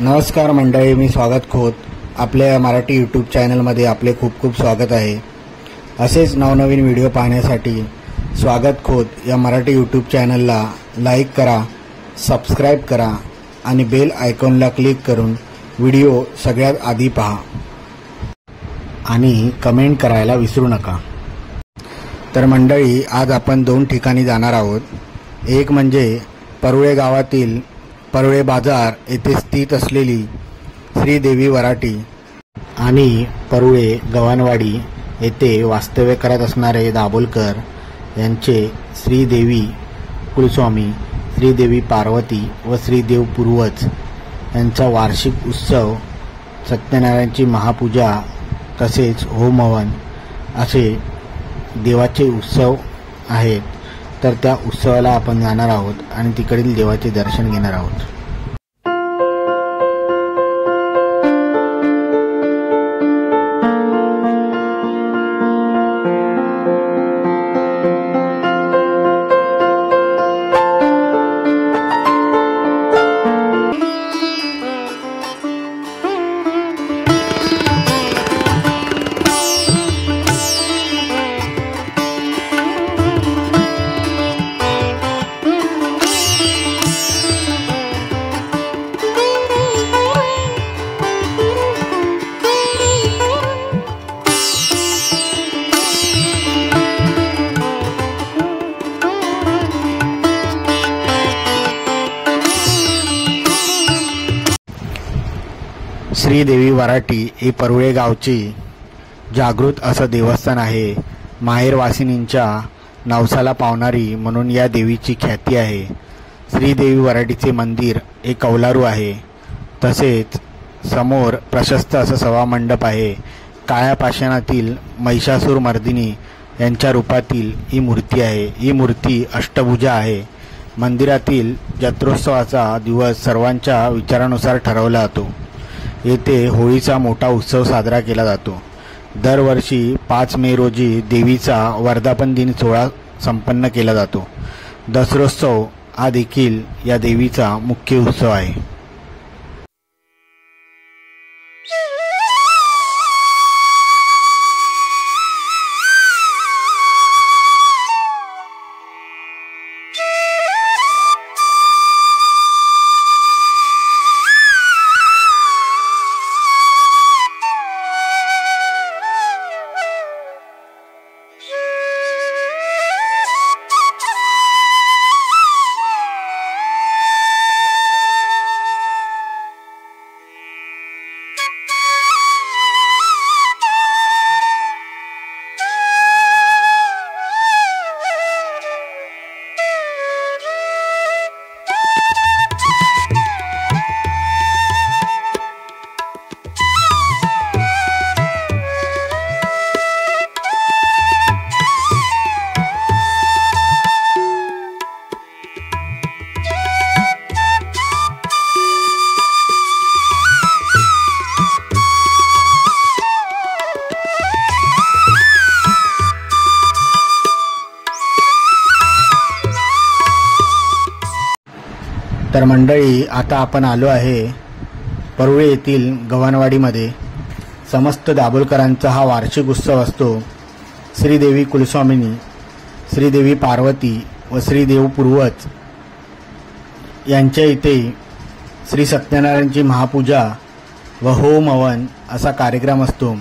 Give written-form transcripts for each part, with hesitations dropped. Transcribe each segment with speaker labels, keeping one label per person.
Speaker 1: नमस्कार मंडळी, मी स्वागत खोत आपल्या मराठी यूट्यूब चॅनलमध्ये आपले खूप खूप स्वागत आहे। असेच नवनवीन व्हिडिओ पाहण्यासाठी स्वागत खोत या मराठी यूट्यूब चॅनलला लाईक करा, सबस्क्राईब करा आणि बेल आयकॉनला क्लिक करून व्हिडिओ सगळ्यात आधी पहा आणि कमेंट करायला विसरू नका। तर मंडळी, आज आपण दोन ठिकाणी जाणार आहोत। एक म्हणजे परुळे गावातील परुळे बाजार येथे स्थित असलेली श्रीदेवी वराटी आणि परुळे गव्हाणवाडी येथे वास्तव्य करत असणारे दाभोलकर यांचे श्रीदेवी कुलस्वामी, श्रीदेवी पार्वती व श्रीदेव पूर्वज यांचा वार्षिक उत्सव, सत्यनारायणाची महापूजा तसेच होम हवन असे देवाचे उत्सव आहेत। तर त्या उत्सवाला आपण जाणार आहोत आणि तिकडील देवाचे दर्शन घेणार आहोत। श्रीदेवी वराटी हे परुळे गावचे जागृत असं देवस्थान आहे। माहेरवासिनींच्या नवसाला पावणारी म्हणून या देवीची ख्याती आहे। श्रीदेवी वराटीचे मंदिर एक कौलारू आहे। तसेच समोर प्रशस्त असं सभामंडप आहे। काळ्या पाषाणातील महिषासूर मर्दिनी यांच्या रूपातील ही मूर्ती आहे। ही मूर्ती अष्टभुजा आहे। मंदिरातील जत्रोत्सवाचा दिवस सर्वांच्या विचारानुसार ठरवला जातो। येथे होळीचा मोठा उत्सव साजरा केला जातो। दरवर्षी 5 मे रोजी देवीचा वर्धापन दिन सोहळा संपन्न केला जातो। दसरोत्सव हा देखील या देवीचा मुख्य उत्सव आहे। तर मंडळी, आता आपण आलो आहे परुळे येथील गव्हाणवाडीमध्ये। समस्त दाभोलकरांचा हा वार्षिक उत्सव असतो। श्रीदेवी कुलस्वामिनी, श्रीदेवी पार्वती व श्रीदेव पूर्वज यांच्या इथे श्री सत्यनारायणाची महापूजा व होम हवन असा कार्यक्रम असतो।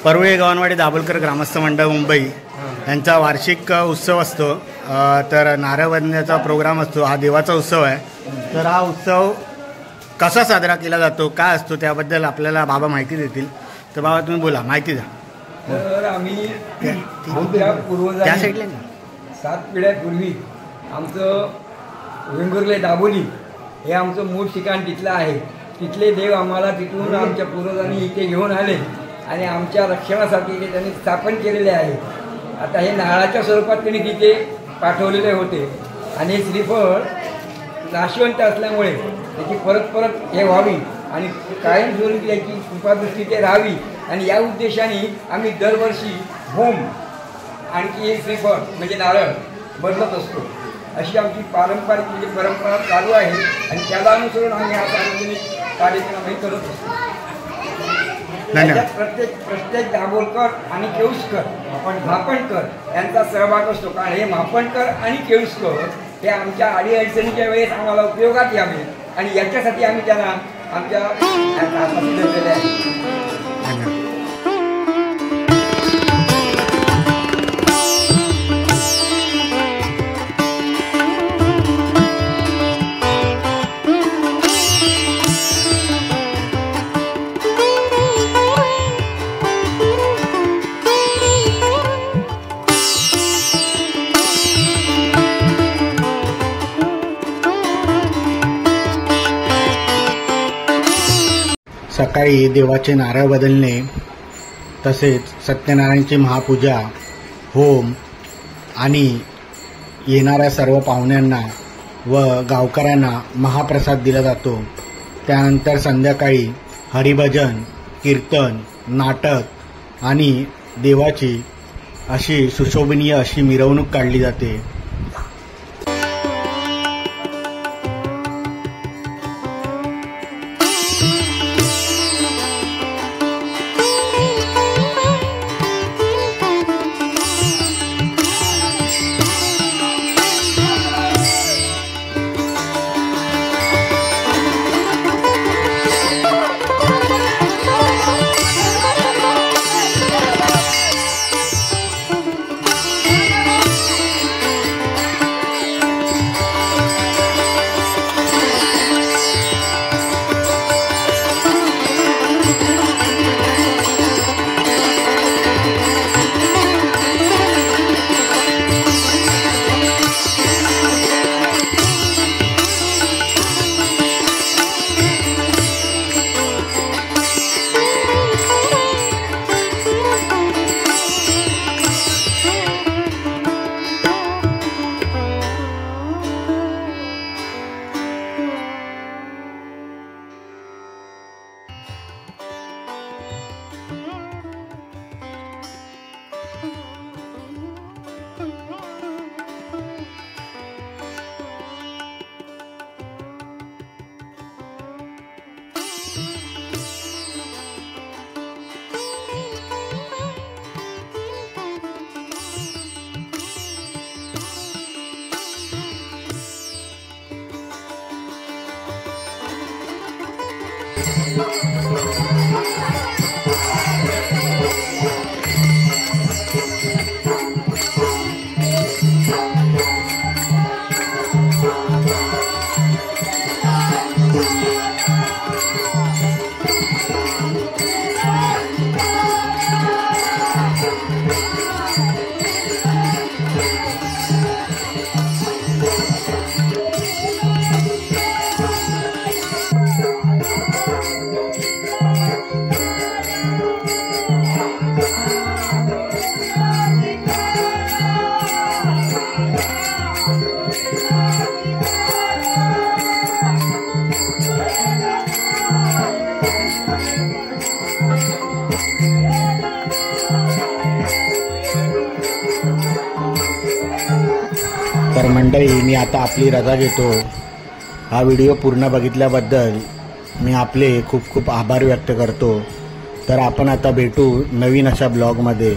Speaker 1: परुळे गव्हाणवाडी दाभोलकर ग्रामस्थ मंडळ मुंबई यांचा वार्षिक उत्सव असतो। तर नारळ वंदण्याचा प्रोग्राम असतो। हा देवाचा उत्सव आहे। तर हा उत्सव कसा साजरा केला जातो, काय असतो, त्याबद्दल आपल्याला बाबा माहिती देतील। तर बाबा तुम्ही बोला, माहिती द्या।
Speaker 2: तर आम्ही आमच्या पूर्वजांनी 7 पिढ्यापूर्वी आमचं वेंगुर्ले दाबोली हे आमचं मूळ ठिकाण तिथलं आहे। तिथले देव आम्हाला तिथून आमच्या पूर्वजांनी इथे घेऊन आले आणि आमच्या रक्षणासाठी ते त्यांनी स्थापन केलेले आहे। आता हे नारळाच्या स्वरूपात त्यांनी तिथे पाठवलेले होते आणि श्रीफळ नाशवंत असल्यामुळे त्याची परत हे व्हावी आणि कायमस्वरूपी याची कृपादृष्टी ते राहावी आणि या उद्देशाने आम्ही दरवर्षी होम आणखी एक श्रीफळ म्हणजे नारळ बदलत असतो। अशी आमची पारंपरिक म्हणजे परंपरा चालू आहे आणि त्याला अनुसरून आम्ही हा सार्वजनिक कार्यक्रम करत असतो। प्रत्येक दाभोलकर आणि केळुसकर मापणकर यांचा सहभाग असतो, कारण हे मापणकर आणि केळुसकर हे आमच्या अडीअडचणीच्या वेळेस आम्हाला उपयोगात यावे आणि याच्यासाठी आम्ही त्यांना आमच्या हाती धरलेले आहे।
Speaker 1: सकाळी देवाचे नारळ बदलणे, तसेच सत्यनारायणची महापूजा, होम आणि येणाऱ्या सर्व पाहुण्यांना व गावकऱ्यांना महाप्रसाद दिला जातो। त्यानंतर संध्याकाळी हरिभजन, कीर्तन, नाटक आणि देवाची अशी सुशोभनीय अशी मिरवणूक काढली जाते। तर मंडळी, मी आता आपली रजा घेतो। हा व्हिडिओ पूर्ण बघितल्याबद्दल मी आपले खूप खूप आभार व्यक्त करतो। तर आपण आता भेटू नवीन अशा ब्लॉगमध्ये।